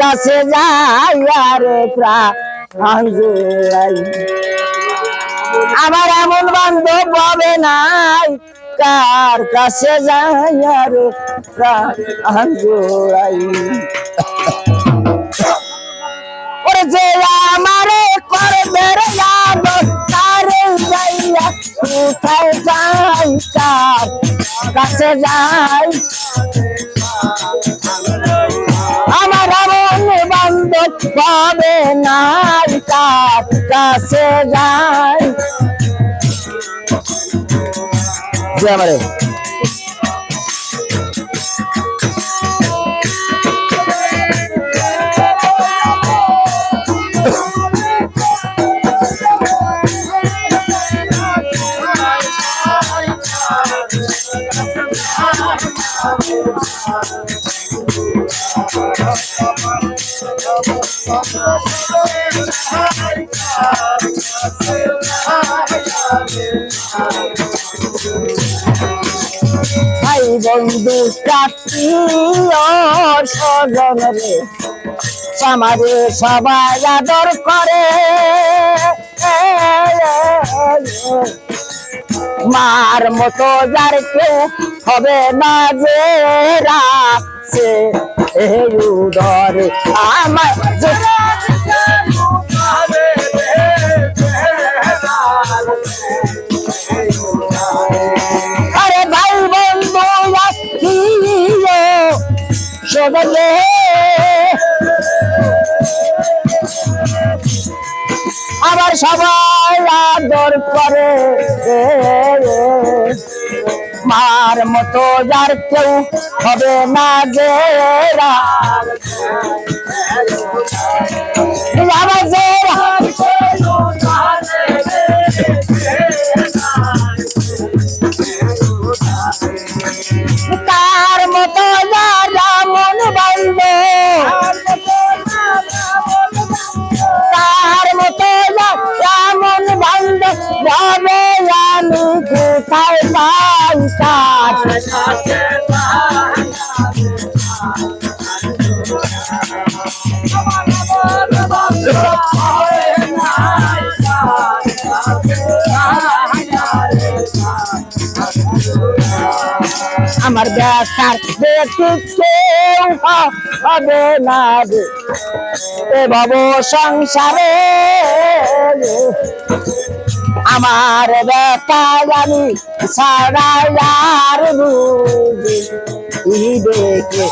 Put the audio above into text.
কাছে যাই আরে প্রাণ জুড়াই আমার এমন বান্ধব হবে নাই কার কাছে যাই আরে প্রাণ জুড়াই ওরে যে আমারে করবে রে আদর তারে যাইয়া কোথায় যাই কার কাছে যাই আমার এমন বান্ধব পাবে নাই কার কাছে যাই যে আমারে ভাই বন্ধু স্বজন রে আমারে সবাই আদর করে মার মতো যার কে হবে না যে রাখছে উদরে আমার আরে ভাই বন্ধু সদলে আবার সবাই আদর করে মার মতো যার কেউ হবে না যে তার মতো যারা মন বান্ধব তার মতো যারা মন বান্ধব ভাবে আমি কোথায় পাই কাজ আমার ব্যথার দেখি কেউ হবে না রে এ ভব সংসারে আমার ব্যথা জানি সারা আর বুঝি দেখে